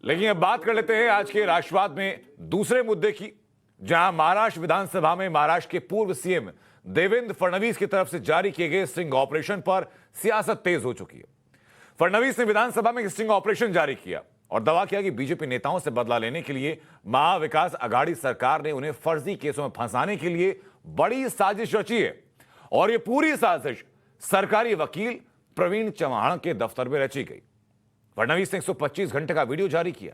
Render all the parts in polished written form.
लेकिन अब बात कर लेते हैं आज के राष्ट्रवाद में दूसरे मुद्दे की, जहां महाराष्ट्र विधानसभा में महाराष्ट्र के पूर्व सीएम देवेंद्र फडणवीस की तरफ से जारी किए गए स्टिंग ऑपरेशन पर सियासत तेज हो चुकी है। फडणवीस ने विधानसभा में स्टिंग ऑपरेशन जारी किया और दावा किया कि बीजेपी नेताओं से बदला लेने के लिए महाविकास आघाड़ी सरकार ने उन्हें फर्जी केसों में फंसाने के लिए बड़ी साजिश रची है और यह पूरी साजिश सरकारी वकील प्रवीण चव्हाण के दफ्तर में रची गई। फडणवीस ने 125 घंटे का वीडियो जारी किया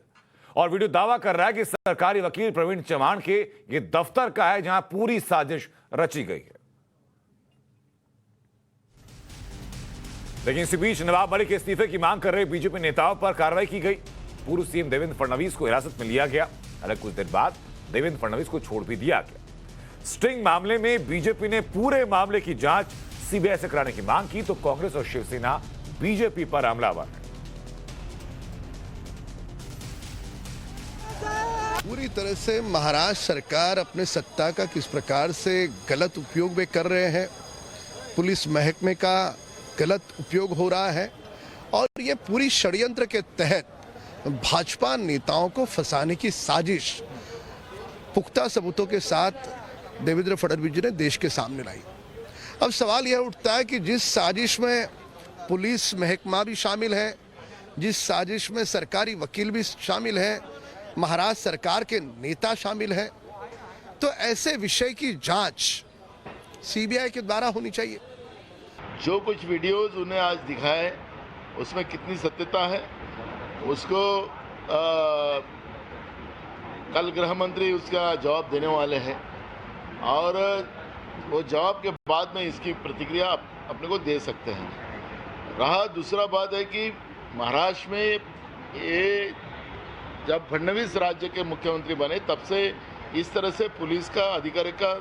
और वीडियो दावा कर रहा है कि सरकारी वकील प्रवीण चव्हाण के ये दफ्तर का है जहां पूरी साजिश रची गई है। लेकिन इसी बीच नवाब मलिक के इस्तीफे की मांग कर रहे बीजेपी नेताओं पर कार्रवाई की गई। पूर्व सीएम देवेंद्र फडणवीस को हिरासत में लिया गया। हालांकि कुछ देर बाद देवेंद्र फडणवीस को छोड़ भी दिया गया। स्टिंग मामले में बीजेपी ने पूरे मामले की जांच सीबीआई से कराने की मांग की तो कांग्रेस और शिवसेना बीजेपी पर हमलावर है। पूरी तरह से महाराष्ट्र सरकार अपने सत्ता का किस प्रकार से गलत उपयोग भी कर रहे हैं, पुलिस महकमे का गलत उपयोग हो रहा है और ये पूरी षड्यंत्र के तहत भाजपा नेताओं को फंसाने की साजिश पुख्ता सबूतों के साथ देवेंद्र फडणवीस जी ने देश के सामने लाई। अब सवाल यह उठता है कि जिस साजिश में पुलिस महकमा भी शामिल है, जिस साजिश में सरकारी वकील भी शामिल है, महाराष्ट्र सरकार के नेता शामिल हैं, तो ऐसे विषय की जांच सीबीआई के द्वारा होनी चाहिए। जो कुछ वीडियोस उन्हें आज दिखाए उसमें कितनी सत्यता है उसको कल गृह मंत्री उसका जवाब देने वाले हैं और वो जवाब के बाद में इसकी प्रतिक्रिया अपने को दे सकते हैं। रहा दूसरा बात है कि महाराष्ट्र में ये जब फडणवीस राज्य के मुख्यमंत्री बने तब से इस तरह से पुलिस का अधिकारी का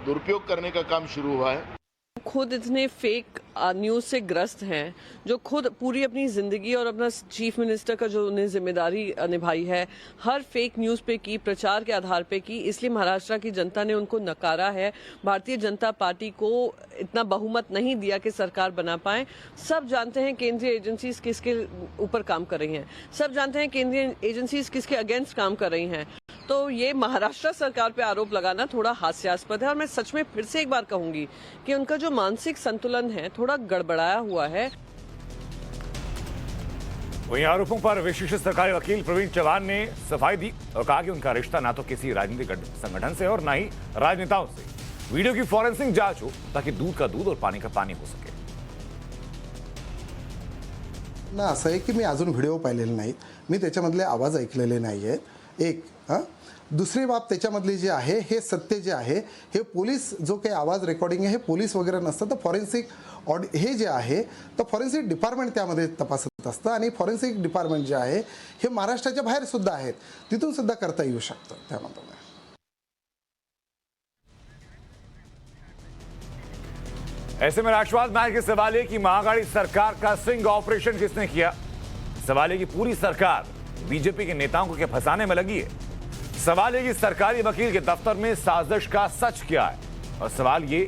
दुरुपयोग करने का काम शुरू हुआ है। खुद इतने फेक न्यूज से ग्रस्त हैं, जो खुद पूरी अपनी जिंदगी और अपना चीफ मिनिस्टर का जो उन्हें जिम्मेदारी निभाई है हर फेक न्यूज पे की, प्रचार के आधार पे की, इसलिए महाराष्ट्र की जनता ने उनको नकारा है। भारतीय जनता पार्टी को इतना बहुमत नहीं दिया कि सरकार बना पाए। सब जानते हैं केंद्रीय एजेंसीज किसके ऊपर काम कर रही हैं, सब जानते हैं केंद्रीय एजेंसीज किसके अगेंस्ट काम कर रही हैं। तो ये महाराष्ट्र सरकार पे आरोप लगाना थोड़ा हास्यास्पद है और मैं सच में फिर से एक बार कहूंगी कि उनका जो मानसिक संतुलन है थोड़ा गड़बड़ाया हुआ है। वहीं आरोपों पर विशिष्ट सरकारी वकील प्रवीण चव्हाण ने सफाई दी और कहा कि उनका रिश्ता ना तो किसी राजनीतिक संगठन से और ना ही राजनेताओं से। वीडियो की फॉरेंसिक जांच हो ताकि दूध का दूध और पानी का पानी हो सके। ना असं आहे की मी अजून व्हिडिओ पाहिलेले नाहीत, मी त्याच्यामधले आवाज ऐकलेले नाही आहेत। एक दुसरी बाब त्याच्यामधली जी आहे हे सत्य जे आहे हे पोलीस जो काही आवाज रेकॉर्डिंग आहे हे पोलीस वगैरे नसतं, तर फॉरेन्सिक हे जे आहे तर फॉरेन्सिक डिपार्टमेंट त्यामध्ये तपासत असतं आणि फॉरेन्सिक डिपार्टमेंट जे आहे हे महाराष्ट्राच्या बाहेर सुद्धा आहेत, तिथून सुद्धा करता येऊ शकतं त्यामध्ये। ऐसे में राष्ट्रवाद मैच के सवाल है कि महाआघाड़ी सरकार का स्टिंग ऑपरेशन किसने किया। सवाल है कि पूरी सरकार बीजेपी के नेताओं को क्या फंसाने में लगी है। सवाल है कि सरकारी वकील के दफ्तर में साजिश का सच क्या है और सवाल ये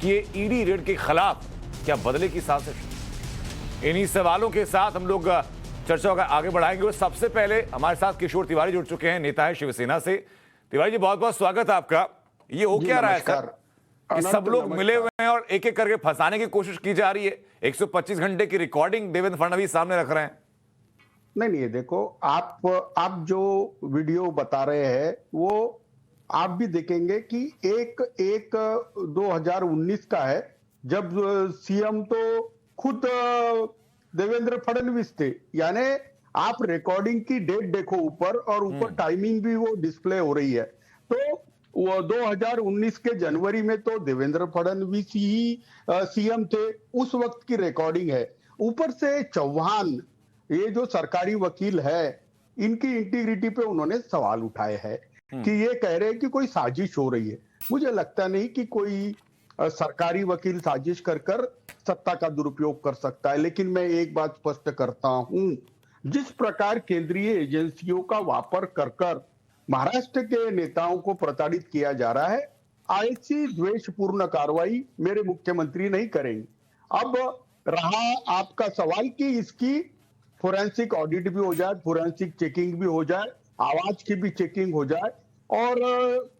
कि ये ईडी रेड के खिलाफ क्या बदले की साजिश। इन्हीं सवालों के साथ हम लोग चर्चा का आगे बढ़ाएंगे और सबसे पहले हमारे साथ किशोर तिवारी जुड़ चुके हैं, नेता है शिवसेना से। तिवारी जी बहुत बहुत स्वागत है आपका। ये हो क्या रहा है सर कि सब लोग मिले हुए हैं और एक एक करके फंसाने की कोशिश की जा रही है। 125 घंटे की रिकॉर्डिंग देवेंद्र फडणवीस सामने रख रहे हैं। नहीं, ये देखो आप जो वीडियो बता रहे हैं वो आप भी देखेंगे कि एक 2019 का है जब सीएम तो खुद देवेंद्र फडणवीस थे। यानी आप रिकॉर्डिंग की डेट देखो ऊपर और ऊपर टाइमिंग भी वो डिस्प्ले हो रही है। तो वो 2019 के जनवरी में तो देवेंद्र फडणवीस ही सीएम थे, उस वक्त की रिकॉर्डिंग है। ऊपर से चौहान ये जो सरकारी वकील है इनकी इंटीग्रिटी पे उन्होंने सवाल उठाए हैं कि ये कह रहे हैं कि कोई साजिश हो रही है। मुझे लगता नहीं कि कोई सरकारी वकील साजिश कर सत्ता का दुरुपयोग कर सकता है। लेकिन मैं एक बात स्पष्ट करता हूं, जिस प्रकार केंद्रीय एजेंसियों का वापर कर महाराष्ट्र के नेताओं को प्रताड़ित किया जा रहा है, ऐसी द्वेषपूर्ण कार्रवाई मेरे मुख्यमंत्री नहीं करेंगे। अब रहा आपका सवाल कि इसकी फोरेंसिक ऑडिट भी हो जाए, फोरेंसिक चेकिंग भी हो जाए, आवाज की भी चेकिंग हो जाए और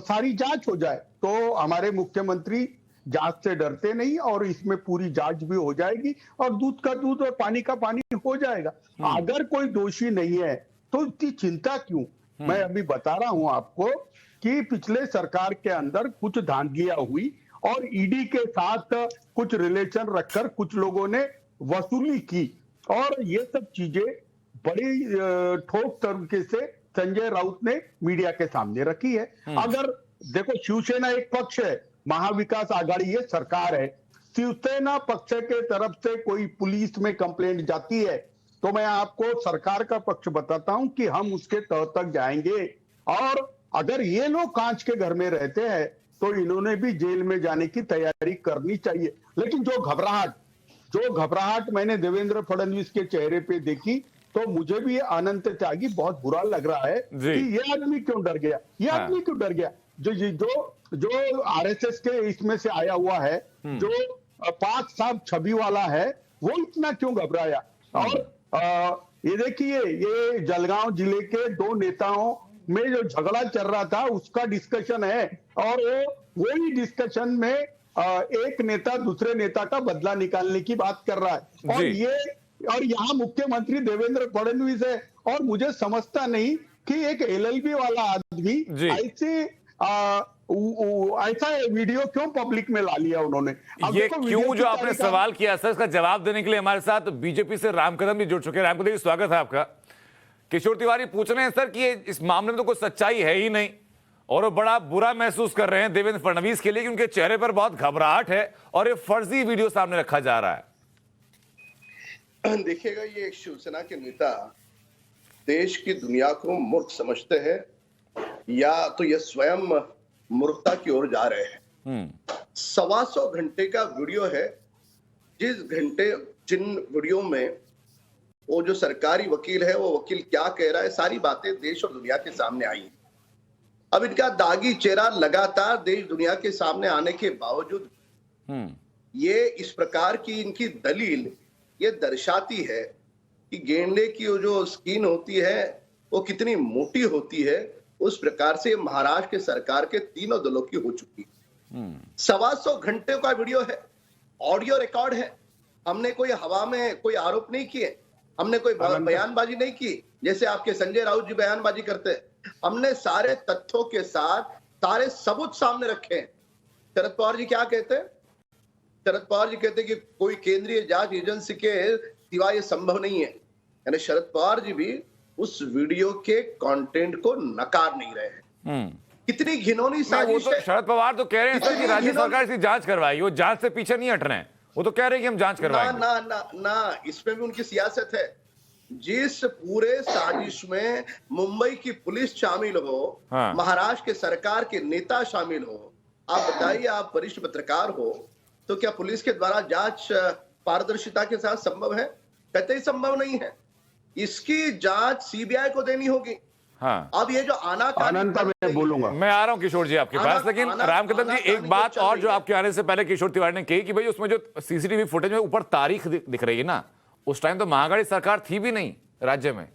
सारी जांच हो जाए, तो हमारे मुख्यमंत्री जांच से डरते नहीं और इसमें पूरी जांच भी हो जाएगी और दूध का दूध और पानी का पानी हो जाएगा। अगर कोई दोषी नहीं है तो इतनी चिंता क्यों? मैं अभी बता रहा हूं आपको कि पिछले सरकार के अंदर कुछ धांधलियां हुई और ईडी के साथ कुछ रिलेशन रखकर कुछ लोगों ने वसूली की और ये सब चीजें बड़ी ठोस तरीके से संजय राउत ने मीडिया के सामने रखी है। अगर देखो, शिवसेना एक पक्ष है, महाविकास आघाड़ी ये सरकार है। शिवसेना पक्ष के तरफ से कोई पुलिस में कंप्लेंट जाती है तो मैं आपको सरकार का पक्ष बताता हूं कि हम उसके तह तक जाएंगे और अगर ये लोग कांच के घर में रहते हैं तो इन्होंने भी जेल में जाने की तैयारी करनी चाहिए। लेकिन जो घबराहट मैंने देवेंद्र फडणवीस के चेहरे पे देखी तो मुझे भी अनंत त्यागी बहुत बुरा लग रहा है कि ये आदमी क्यों डर गया, आदमी क्यों डर गया? जो आरएसएस के इसमें से आया हुआ है, जो पाक साहब छवि वाला है, वो इतना क्यों घबराया? और ये देखिए, ये जलगांव जिले के दो नेताओं में जो झगड़ा चल रहा था उसका डिस्कशन है और वही डिस्कशन में एक नेता दूसरे नेता का बदला निकालने की बात कर रहा है और यहाँ मुख्यमंत्री देवेंद्र फडणवीस है और मुझे समझता नहीं कि एक एलएलबी वाला आदमी ऐसा वीडियो क्यों पब्लिक में ला लिया उन्होंने। ये क्यों, जो आपने सवाल किया सर, इसका जवाब देने के लिए हमारे साथ बीजेपी से राम कदम भी जुड़ चुके हैं। राम कदम जी, स्वागत है आपका। किशोर तिवारी पूछ रहे हैं सर कि इस मामले में तो कोई सच्चाई है ही नहीं और वो बड़ा बुरा महसूस कर रहे हैं देवेंद्र फडणवीस के लिए कि उनके चेहरे पर बहुत घबराहट है और ये फर्जी वीडियो सामने रखा जा रहा है। देखिएगा, ये एक शिवसेना के नेता देश की दुनिया को मूर्ख समझते हैं या तो ये स्वयं मूर्खता की ओर जा रहे हैं। 125 घंटे का वीडियो है, जिन वीडियो में वो जो सरकारी वकील है वो वकील क्या कह रहा है, सारी बातें देश और दुनिया के सामने आई। अब इनका दागी चेहरा लगातार देश दुनिया के सामने आने के बावजूद ये इस प्रकार की इनकी दलील ये दर्शाती है कि गेंडे की वो जो स्किन होती है वो कितनी मोटी होती है। उस प्रकार से महाराष्ट्र के सरकार के तीनों दलों की हो चुकी है। 125 घंटे का वीडियो है, ऑडियो रिकॉर्ड है। हमने कोई हवा में कोई आरोप नहीं किए, हमने कोई बयानबाजी नहीं की जैसे आपके संजय राउत जी बयानबाजी करते हैं। हमने सारे तथ्यों के साथ सारे सबूत सामने रखे हैं। शरद पवार जी क्या कहते हैं? शरद पवार जी कहते हैं कि कोई केंद्रीय जांच एजेंसी के सिवा ये संभव नहीं है। यानी शरद पवार जी भी उस वीडियो के कंटेंट को नकार नहीं रहे हैं। कितनी घिनौनी साजिश है। शरद पवार तो कह रहे हैं कि राज्य सरकार इसकी जांच करवाई, वो जांच से पीछे नहीं हट रहे हैं। वो तो कह रहे हैं कि हम जांच करवाएंगे। ना, इसमें भी उनकी सियासत है। जिस पूरे साजिश में मुंबई की पुलिस शामिल हो, महाराष्ट्र के सरकार के नेता शामिल हो, आप बताइए, आप वरिष्ठ पत्रकार हो, तो क्या पुलिस के द्वारा जांच पारदर्शिता के साथ संभव है? कहते ही संभव नहीं है। इसकी जांच सीबीआई को देनी होगी। अब ये जो मैं बोलूंगा, मैं आ रहा हूं किशोर जी आपके पास, लेकिन रामकदम जी एक बात और जो आपके आने से पहले किशोर तिवारी ने कही कि भाई उसमें जो सीसीटीवी फुटेज में ऊपर तारीख दिख रही है ना, उस टाइम तो महागढ़ी सरकार थी भी नहीं राज्य में,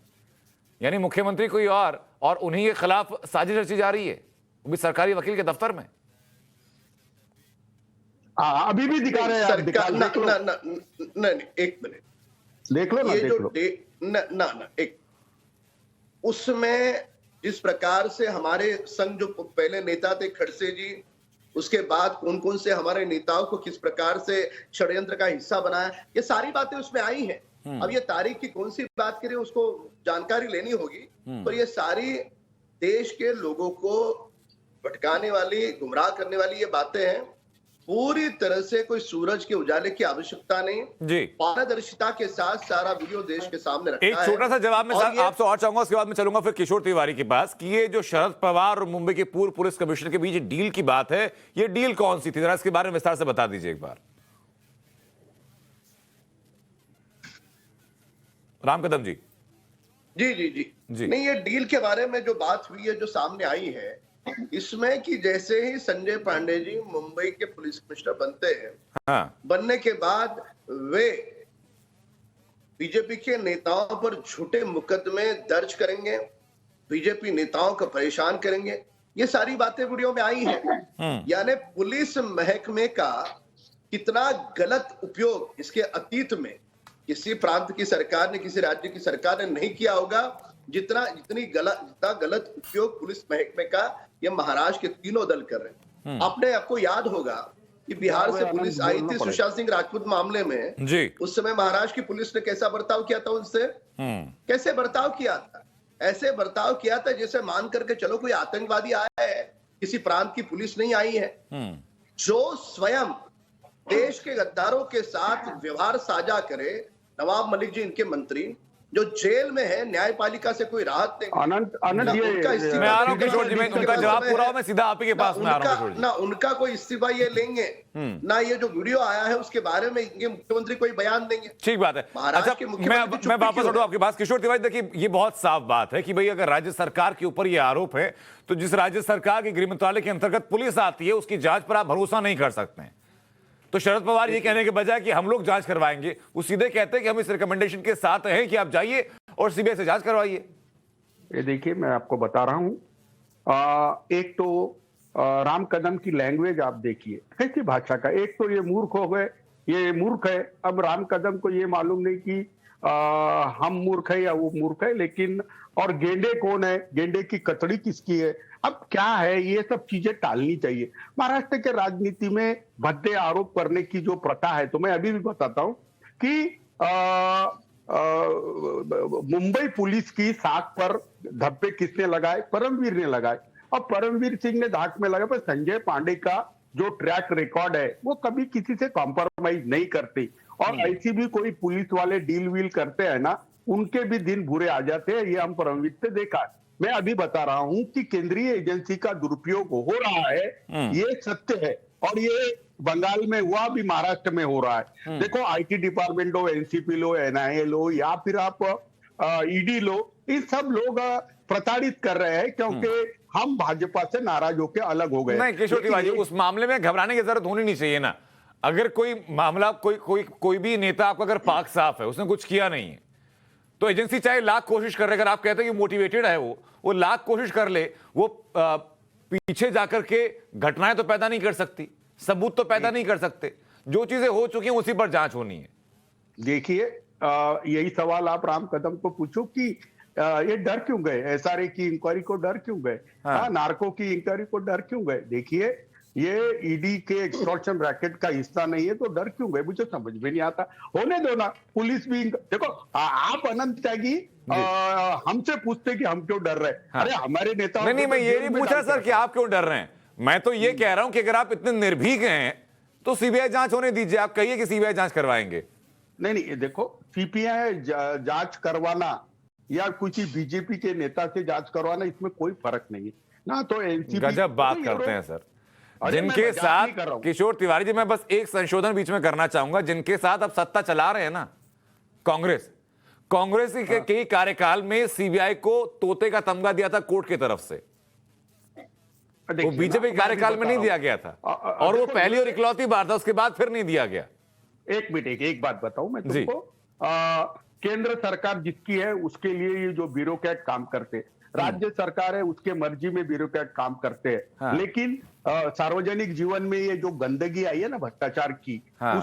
यानी मुख्यमंत्री कोई और उन्हीं के खिलाफ साजिश रची जा रही है, वो भी सरकारी वकील के दफ्तर में। अभी भी दिखा रहे हैं सरकार। नहीं, एक मिनट देख लो ना, ये जो एक उसमें जिस प्रकार से हमारे संघ जो पहले नेता थे खड़से जी, उसके बाद कौन कौन से हमारे नेताओं को किस प्रकार से षड्यंत्र का हिस्सा बनाया, ये सारी बातें उसमें आई हैं। अब ये तारीख की कौन सी बात करें, उसको जानकारी लेनी होगी। तो ये सारी देश के लोगों को भटकाने वाली, गुमराह करने वाली ये बातें हैं। पूरी तरह से कोई सूरज के उजाले की आवश्यकता नहीं जी, पारदर्शिता के साथ सारा वीडियो देश के सामने रखा है। एक छोटा सा जवाब मैं आपसे और चाहूंगा, उसके बाद मैं चलूंगा फिर किशोर तिवारी के पास, कि ये जो शरद पवार और मुंबई के पूर्व पुलिस कमिश्नर के बीच डील की बात है, ये डील कौन सी थी, जरा इसके बारे में विस्तार से बता दीजिए एक बार। राम कदम जी। जी नहीं, ये डील के बारे में जो बात हुई है, जो सामने आई है, इसमें कि जैसे ही संजय पांडे जी मुंबई के पुलिस कमिश्नर बनते हैं, बनने के बाद वे बीजेपी के नेताओं पर झूठे मुकदमे दर्ज करेंगे, बीजेपी नेताओं को परेशान करेंगे, ये सारी बातें वीडियो में आई हैं। यानी पुलिस महकमे का कितना गलत उपयोग इसके अतीत में किसी प्रांत की सरकार ने, किसी राज्य की सरकार ने नहीं किया होगा, जितना गलत उपयोग पुलिस महकमे का ये महाराष्ट्र के तीनों दल कर रहे हैं। आपने आपको याद होगा कि बिहार से पुलिस आई थी सुशांत सिंह राजपूत मामले में जी। उस समय महाराष्ट्र की पुलिस ने कैसा बर्ताव किया था उनसे, कैसे बर्ताव किया था? ऐसे बर्ताव किया था जैसे मान करके चलो कोई आतंकवादी आया है, किसी प्रांत की पुलिस नहीं आई है। जो स्वयं देश के गद्दारों के साथ व्यवहार साझा करे, नवाब मलिक जी इनके मंत्री जो जेल में है, न्यायपालिका से कोई राहत नहीं। अनंत ये मैं आ रहा हूं किशोर जी, मैं उनका जवाब पूरा हो, मैं सीधा आप ही के पास में आ रहा हूं किशोर जी। ना उनका कोई इस्तीफा ये लेंगे, ना ये जो वीडियो आया है उसके बारे में ये मुख्यमंत्री कोई बयान देंगे। ठीक बात है। अच्छा, मैं वापस लौटूं आपके पास किशोर तिवारी। देखिए, ये बहुत साफ बात है कि भाई अगर राज्य सरकार के ऊपर ये आरोप है तो जिस राज्य सरकार के गृह मंत्रालय के अंतर्गत पुलिस आती है उसकी जांच पर आप भरोसा नहीं कर सकते हैं। तो शरद पवार ये कहने के बजाय कि हम लोग जांच करवाएंगे, वो सीधे कहते हैं कि हम इस रिकमेंडेशन के साथ हैं कि आप जाइए और सीबीआई से जांच करवाइए। ये देखिए, मैं आपको बता रहा हूं, एक तो राम कदम की लैंग्वेज आप देखिए कैसी भाषा का। एक तो ये मूर्ख हो गए, ये मूर्ख है। अब राम कदम को ये मालूम नहीं कि हम मूर्ख है या वो मूर्ख है, लेकिन और गेंडे कौन है, गेंडे की कतड़ी किसकी है, अब क्या है, ये सब चीजें टालनी चाहिए। महाराष्ट्र के राजनीति में भद्दे आरोप करने की जो प्रथा है, तो मैं अभी भी बताता हूं कि मुंबई पुलिस की साख पर धब्बे किसने लगाए? परमवीर ने लगाए। और परमवीर सिंह ने धाक में लगाए। पर संजय पांडे का जो ट्रैक रिकॉर्ड है वो कभी किसी से कॉम्प्रोमाइज नहीं करते, और ऐसी भी कोई पुलिस वाले डील वील करते हैं ना, उनके भी दिन बुरे आ जाते हैं। ये हम परमवीर से देखा। मैं अभी बता रहा हूं कि केंद्रीय एजेंसी का दुरुपयोग हो रहा है, ये सत्य है, और ये बंगाल में हुआ, भी महाराष्ट्र में हो रहा है। देखो, आईटी डिपार्टमेंट हो, एनसीपी लो, एनआईए लो, या फिर आप ईडी लो, ये सब लोग प्रताड़ित कर रहे हैं क्योंकि हम भाजपा से नाराज होकर अलग हो गए। नहीं किशोर तिवारी, उस मामले में घबराने की जरूरत होनी नहीं चाहिए ना। अगर कोई मामला, कोई भी नेता आपका अगर पाक साफ है, उसने कुछ किया नहीं है, तो एजेंसी चाहे लाख कोशिश कर रहे, अगर आप कहते हैं कि मोटिवेटेड है वो लाख कोशिश कर ले, वो पीछे जाकर के घटनाएं तो पैदा नहीं कर सकती, सबूत तो पैदा नहीं कर सकते। जो चीजें हो चुकी हैं उसी पर जांच होनी है। देखिए, यही सवाल आप राम कदम को पूछो कि ये डर क्यों गए, एसआरए की इंक्वायरी को डर क्यों गए, नार्को की इंक्वायरी को डर क्यों गए? देखिए, ये ईडी के एक्सटॉर्शन रैकेट का हिस्सा नहीं है तो डर क्यों गए, मुझे समझ में नहीं आता। होने दो ना, पुलिस भी देखो, आप अनंत त्यागी हमसे पूछते कि हम क्यों डर रहे हैं। अरे हमारे नेता नहीं, मैं ये नहीं पूछा सर कि आप क्यों डर रहे हैं। मैं तो ये कह रहा हूं कि अगर आप इतने निर्भीक हैं तो सीबीआई जांच होने दीजिए। आप कहिए कि सीबीआई जांच करवाएंगे। नहीं, देखो, सीबीआई जांच करवाना या कुछ बीजेपी के नेता से जांच करवाना, इसमें कोई फर्क नहीं है ना। तो एनसीपी गजब बात करते हैं सर, जिनके साथ किशोर तिवारी जी, मैं बस एक संशोधन बीच में करना चाहूंगा, जिनके साथ अब सत्ता चला रहे हैं ना कांग्रेस के कार्यकाल में सीबीआई को तोते का तमगा दिया था कोर्ट की तरफ से, वो बीजेपी के कार्यकाल में नहीं दिया गया था, और वो पहली और इकलौती बार था, उसके बाद फिर नहीं दिया गया। एक मिनट, एक बात बताऊं मैं तुमको, केंद्र सरकार जिसकी है उसके लिए ये जो ब्यूरोक्रेट काम करते, राज्य सरकार है उसके मर्जी में ब्यूरोक्रेट काम करते हैं। हाँ। लेकिन सार्वजनिक जीवन में ये जो गंदगी आई है ना भ्रष्टाचार की, हाँ।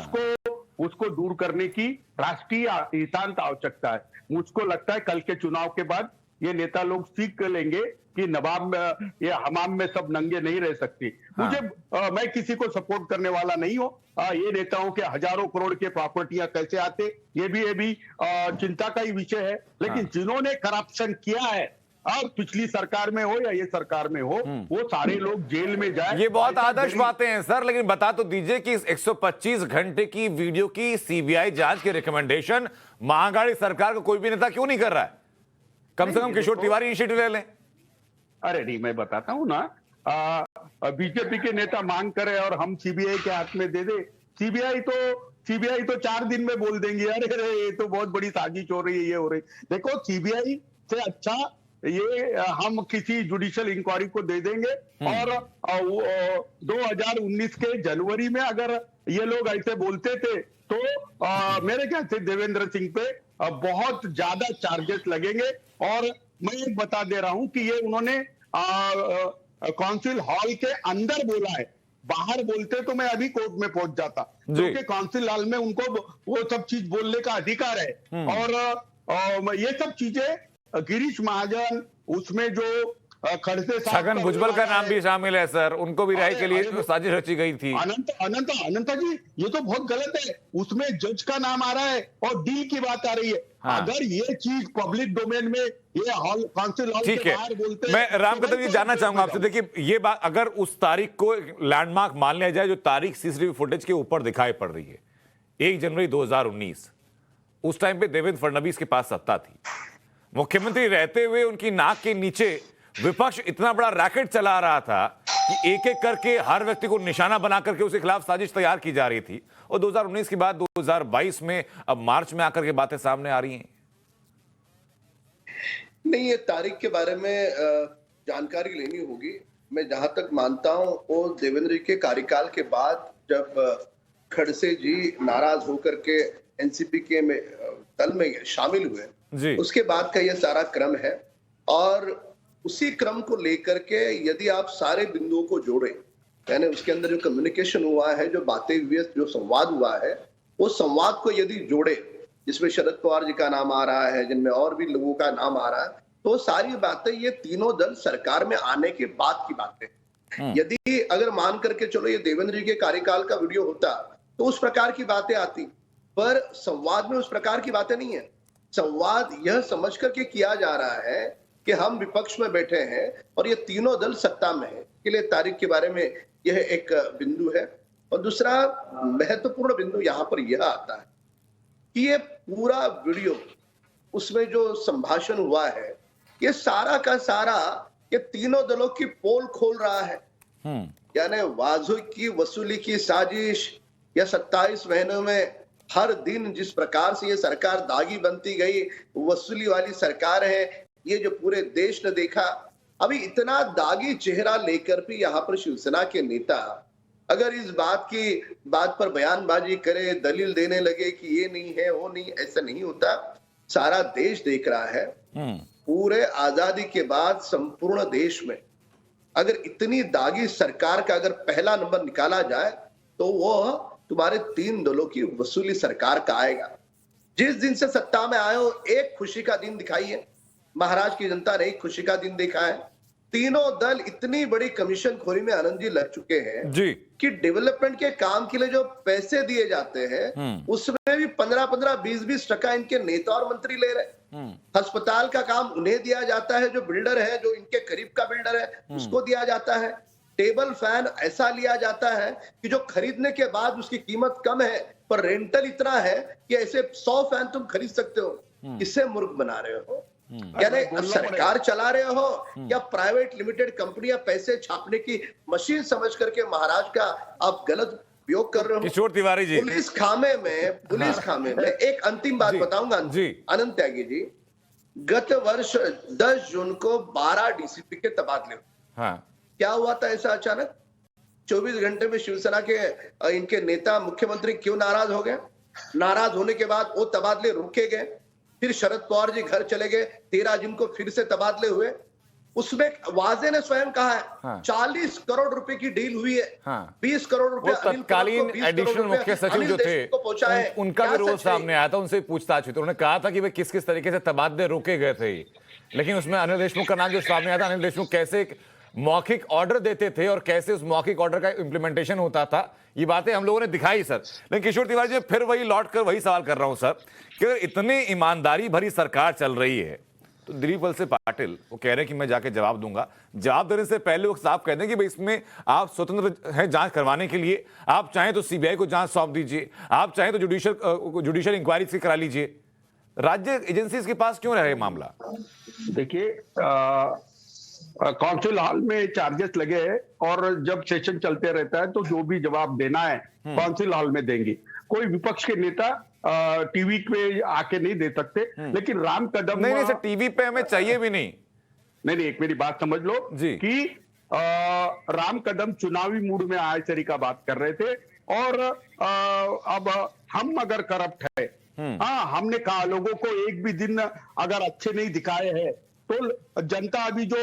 उसको दूर करने की राष्ट्रीय नितांत आवश्यकता है। मुझको लगता है कल के चुनाव के बाद ये नेता लोग सीख लेंगे कि नवाब ये हमाम में सब नंगे नहीं रह सकते। हाँ। मैं किसी को सपोर्ट करने वाला नहीं हूं। ये नेताओं के हजारों करोड़ के प्रॉपर्टियां कैसे आते, ये भी चिंता का ही विषय है। लेकिन हाँ। जिन्होंने करप्शन किया है, अब पिछली सरकार में हो या ये सरकार में हो, वो सारे लोग जेल में जाए। ये बहुत आदर्श बातें हैं सर, लेकिन बता तो दीजिए कि इस 125 घंटे की वीडियो की सीबीआई जांच की रिकमेंडेशन महाअघाड़ी सरकार को कोई भी नेता क्यों नहीं कर रहा है? कम से कम किशोर तिवारी इनिशिएटिव ले लें। अरे नहीं, मैं बताता हूं ना, बीजेपी के नेता मांग करे और हम सीबीआई के हाथ में दे दे, सीबीआई तो 4 दिन में बोल देंगे, अरे ये तो बहुत बड़ी साजिश हो रही है, ये हो रही। देखो, सीबीआई से अच्छा ये हम किसी जुडिशियल इंक्वायरी को दे देंगे। और 2019 के जनवरी में अगर ये लोग ऐसे बोलते थे तो मेरे ख्याल से देवेंद्र सिंह पे बहुत ज्यादा चार्जेस लगेंगे। और मैं एक बता दे रहा हूं कि ये उन्होंने काउंसिल हॉल के अंदर बोला है, बाहर बोलते तो मैं अभी कोर्ट में पहुंच जाता, क्योंकि काउंसिल हॉल में उनको वो सब चीज बोलने का अधिकार है। और ये सब चीजें गिरीश महाजन, उसमें जो खड़से छगन भुजबल का नाम भी शामिल है सर, उनको भी राय के लिए साजिश रची गई थी। अनंता जी, ये तो बहुत गलत है। उसमें जज का नाम आ रहा है और डील की बात आ रही है। हाँ। अगर ये चीज पब्लिक डोमेन में ये हॉल काउंसिल हॉल के बाहर बोलते हैं, मैं राम कदम जी जानना चाहूंगा आपसे, देखिए ये बात अगर उस तारीख को लैंडमार्क मान लिया जाए जो तारीख सीसीटीवी फुटेज के ऊपर दिखाई पड़ रही है, 1 जनवरी 2019, उस टाइम पे देवेंद्र फडणवीस के पास सत्ता थी, मुख्यमंत्री रहते हुए उनकी नाक के नीचे विपक्ष इतना बड़ा रैकेट चला रहा था कि एक एक करके हर व्यक्ति को निशाना बना करके उसके खिलाफ साजिश तैयार की जा रही थी। और 2019 के बाद 2022 में अब मार्च में आकर के बातें सामने आ रही हैं। नहीं, ये तारीख के बारे में जानकारी लेनी होगी। मैं जहां तक मानता हूं वो देवेंद्र जी के कार्यकाल के बाद जब खड़से जी नाराज होकर के एनसीपी के दल में शामिल हुए, उसके बाद का ये सारा क्रम है। और उसी क्रम को लेकर के यदि आप सारे बिंदुओं को जोड़े, यानी उसके अंदर जो कम्युनिकेशन हुआ है, जो बातें हुई, जो संवाद हुआ है, वो संवाद को यदि जोड़े, जिसमें शरद पवार जी का नाम आ रहा है, जिनमें और भी लोगों का नाम आ रहा है, तो सारी बातें ये तीनों दल सरकार में आने के बाद की बातें। यदि अगर मान करके चलो ये देवेंद्र जी के कार्यकाल का वीडियो होता तो उस प्रकार की बातें आती, पर संवाद में उस प्रकार की बातें नहीं है। संवाद यह समझ करके किया जा रहा है कि हम विपक्ष में बैठे हैं और ये तीनों दल सत्ता में है, के लिए तारीख के बारे में यह एक बिंदु है। और दूसरा महत्वपूर्ण बिंदु यहाँ पर यह आता है कि ये पूरा वीडियो, उसमें जो संभाषण हुआ है, ये सारा का सारा ये तीनों दलों की पोल खोल रहा है। यानी वाजू की वसूली की साजिश, या 27 महीनों में हर दिन जिस प्रकार से ये सरकार दागी बनती गई, वसूली वाली सरकार है, ये जो पूरे देश ने देखा। अभी इतना दागी चेहरा लेकर भी यहाँ पर शिवसेना के नेता अगर इस बात पर बयानबाजी करे, दलील देने लगे कि ये नहीं है, वो नहीं, ऐसा नहीं होता। सारा देश देख रहा है। पूरे आजादी के बाद संपूर्ण देश में अगर इतनी दागी सरकार का अगर पहला नंबर निकाला जाए तो वो तुम्हारे 3 दलों की वसूली सरकार का आएगा। जिस दिन से सत्ता में आए हो, एक खुशी का दिन दिखाई है। महाराष्ट्र की जनता ने एक खुशी का दिन देखा है। तीनों दल इतनी बड़ी कमीशन खोरी में आनंद जी लग चुके हैं जी कि डेवलपमेंट के काम के लिए जो पैसे दिए जाते हैं उसमें भी 15-15, 20-20 टका इनके नेता और मंत्री ले रहे। अस्पताल का काम उन्हें दिया जाता है, जो बिल्डर है, जो इनके करीब का बिल्डर है, उसको दिया जाता है। टेबल फैन ऐसा लिया जाता है कि जो खरीदने के बाद उसकी कीमत कम है पर रेंटल इतना है कि ऐसे 100 फैन तुम खरीद सकते हो। इससे मूर्ख बना रहे हो। यानी सरकार चला रहे हो या प्राइवेट लिमिटेड कंपनियां पैसे छापने की मशीन समझ करके महाराष्ट्र का आप गलत उपयोग कर रहे हो। किशोर तिवारी जी, पुलिस खामे में एक अंतिम बात बताऊंगा अनंत त्यागी जी। गत वर्ष 10 जून को 12 डीसीपी के तबादले हुए। क्या हुआ था ऐसा अचानक? 24 घंटे में शिवसेना के इनके नेता मुख्यमंत्री क्यों नाराज हो गए? नाराज होने के बाद वो तबादले रोके गए। फिर शरद पवार जी घर चले गए। 13 जून को फिर से तबादले हुए। उसमें वाजे ने स्वयं कहा है 40 करोड़ रुपए की डील हुई है। 20 करोड़ रुपए तत्कालीन एडिशनल मुख्य सचिव जो थे उनका भी रोज सामने आया था, उनसे पूछताछ हुई। उन्होंने कहा था कि वे किस किस तरीके से तबादले रोके गए थे, लेकिन उसमें अनिल देशमुख का नाम जो सामने आया था, अनिल देशमुख कैसे एक मौखिक ऑर्डर देते थे और कैसे उस मौखिक ऑर्डर का इंप्लीमेंटेशन होता था, ये बातें हम लोगों ने दिखाई सर। लेकिन किशोर तिवारी जी, फिर वही लौट कर वही सवाल कर रहा हूं सर कि अगर इतनी ईमानदारी भरी सरकार चल रही है तो दिलीप वलसे पाटिल वो कह रहे हैं कि मैं जाके जवाब दूंगा। जवाब देने से पहले वो साफ कह दें कि भाई इसमें आप स्वतंत्र हैं जांच करवाने के लिए, आप चाहें तो सीबीआई को जांच सौंप दीजिए, आप चाहें तो जुडिशियल इंक्वायरी से करा लीजिए। राज्य एजेंसीज के पास क्यों रहे मामला? देखिए, काउंसिल हॉल में चार्जेस लगे हैं और जब सेशन चलते रहता है तो जो भी जवाब देना है काउंसिल हॉल में देंगे। कोई विपक्ष के नेता टीवी पे आके नहीं दे सकते। लेकिन राम कदम नहीं सर, टीवी पे हमें चाहिए भी नहीं। नहीं, एक मेरी बात समझ लो जी। कि राम कदम चुनावी मूड में आए तरीका बात कर रहे थे, और अब हम अगर करप्ट है, हाँ, हमने कहा लोगों को एक भी दिन अगर अच्छे नहीं दिखाए हैं तो जनता अभी जो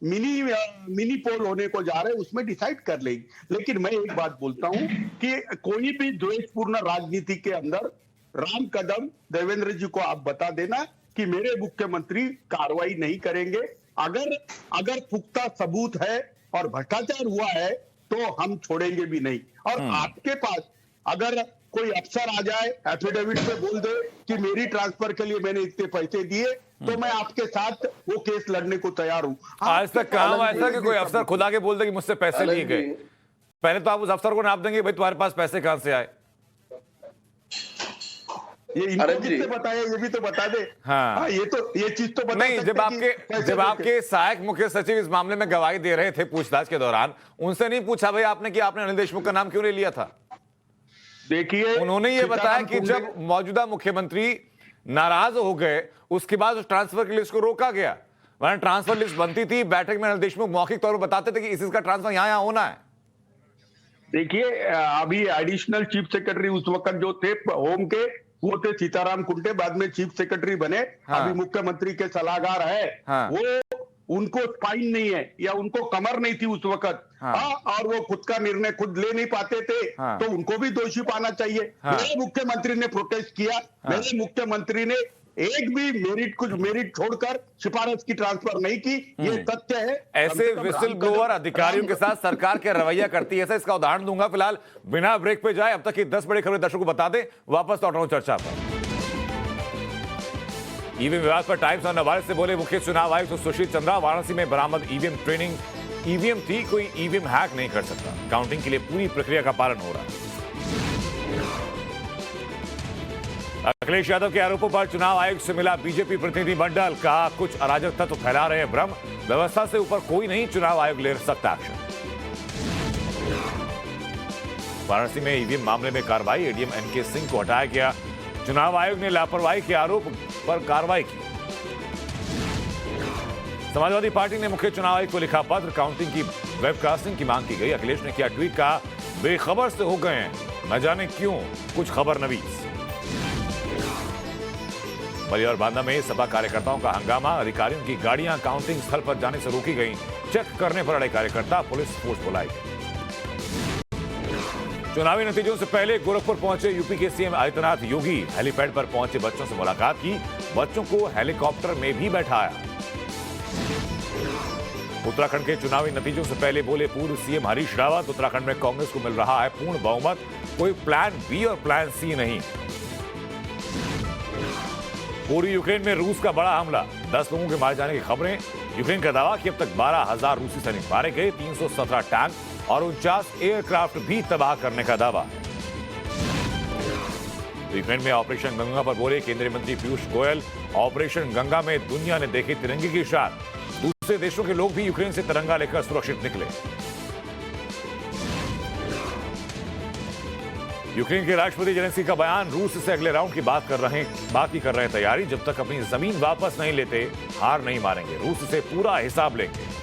मिनी पोल होने को जा रहे हैं उसमें डिसाइड कर लेगी। लेकिन मैं एक बात बोलता हूं कि कोई भी द्वेषपूर्ण राजनीति के अंदर राम कदम, देवेंद्र जी को आप बता देना कि मेरे मुख्यमंत्री कार्रवाई नहीं करेंगे। अगर पुख्ता सबूत है और भ्रष्टाचार हुआ है तो हम छोड़ेंगे भी नहीं। और आपके पास अगर कोई अफसर आ जाए एफिडेविट पे बोल दे कि मेरी ट्रांसफर के लिए मैंने इतने पैसे दिए, तो मैं आपके साथ वो केस लड़ने को तैयार हूं। आज तक कहा हुआ ऐसा कि कोई अफसर खुद आके बोल दे कि मुझसे पैसे लिए गए? पहले तो आप उस अफसर को नाप देंगे भाई तुम्हारे पास पैसे कहां से आए। ये इनको किसने बताया, ये भी तो बता दे। हाँ। ये चीज तो बता नहीं, जब आपके सहायक मुख्य सचिव इस मामले में गवाही दे रहे थे पूछताछ के दौरान, उनसे नहीं पूछा भाई आपने कि आपने अनिल देशमुख का नाम क्यों नहीं लिया था? देखिए, उन्होंने ये बताया कि जब मौजूदा मुख्यमंत्री नाराज हो गए उसके बाद उस ट्रांसफर की लिस्ट को रोका गया, वरना ट्रांसफर लिस्ट बनती थी, बैठक में अनिल देशमुख मौखिक तौर पर बताते थे कि इसका ट्रांसफर यहां होना है। देखिए, अभी एडिशनल चीफ सेक्रेटरी उस वक्त जो थे होम के, वो थे सीताराम कुंटे, बाद में चीफ सेक्रेटरी बने। हाँ। अभी मुख्यमंत्री के सलाहकार है। हाँ। वो उनको स्पाइन नहीं है या उनको कमर नहीं थी उस वक्त। हाँ। और वो खुद का निर्णय खुद ले नहीं पाते थे। हाँ। तो उनको भी दोषी पाना चाहिए। हाँ। मेरे मुख्यमंत्री ने प्रोटेस्ट किया। मेरे मुख्यमंत्री ने एक भी मेरिट छोड़कर सिफारिश की ट्रांसफर नहीं की। ये तथ्य है। ऐसे विसिल ब्लोअर अधिकारियों के साथ सरकार क्या रवैया करती है, इसका उदाहरण दूंगा। फिलहाल बिना ब्रेक पे जाए अब तक की 10 बड़ी खबरें दर्शकों को बता दें, वापस लौट रहा हूं चर्चा पर। ईवीएम विवाद पर टाइम्स ऑफ नवाज से बोले मुख्य चुनाव आयुक्त सुशील चंद्रा, वाराणसी में बरामद ईवीएम ट्रेनिंग ईवीएम थी, कोई ईवीएम हैक नहीं कर सकता, काउंटिंग के लिए पूरी प्रक्रिया का पालन हो रहा है। अखिलेश यादव के आरोपों पर चुनाव आयोग से मिला बीजेपी प्रतिनिधिमंडल, कहा कुछ अराजक तत्व फैला रहे हैं भ्रम, व्यवस्था से ऊपर कोई नहीं, चुनाव आयोग ले सकता एक्शन। वाराणसी में ईवीएम मामले में कार्रवाई, एडीएम एनके सिंह को हटाया गया, चुनाव आयोग ने लापरवाही के आरोप पर कार्रवाई की। समाजवादी पार्टी ने मुख्य चुनाव आयोग को लिखा पत्र, काउंटिंग की वेबकास्टिंग की मांग की गई। अखिलेश ने किया ट्वीट, कहा बेखबर से हो गए हैं, न जाने क्यों, कुछ खबर नवीस। बलिया और बांदा में सपा कार्यकर्ताओं का हंगामा, अधिकारियों की गाड़ियां काउंटिंग स्थल पर जाने से रोकी गई, चेक करने पर अड़े कार्यकर्ता, पुलिस फोर्स बुलाई गई। चुनावी नतीजों से पहले गोरखपुर पहुंचे यूपी के सीएम आदित्यनाथ योगी, हेलीपैड पर पहुंचे बच्चों से मुलाकात की, बच्चों को हेलीकॉप्टर में भी बैठाया। उत्तराखंड के चुनावी नतीजों से पहले बोले पूर्व सीएम हरीश रावत, उत्तराखंड में कांग्रेस को मिल रहा है पूर्ण बहुमत, कोई प्लान बी और प्लान सी नहीं। पूर्वी यूक्रेन में रूस का बड़ा हमला, 10 लोगों के मारे जाने की खबरें, यूक्रेन का दावा कि अब तक 12,000 रूसी सैनिक मारे गए, 317 टैंक और 49 एयरक्राफ्ट भी तबाह करने का दावा। यूक्रेन में ऑपरेशन गंगा पर बोले केंद्रीय मंत्री पीयूष गोयल, ऑपरेशन गंगा में दुनिया ने देखे तिरंगे की शान, दूसरे देशों के लोग भी यूक्रेन से तिरंगा लेकर सुरक्षित निकले। यूक्रेन के राष्ट्रपति जेलेंस्की का बयान, रूस से अगले राउंड की बात कर रहे हैं तैयारी, जब तक अपनी जमीन वापस नहीं लेते हार नहीं मानेंगे, रूस से पूरा हिसाब लेंगे।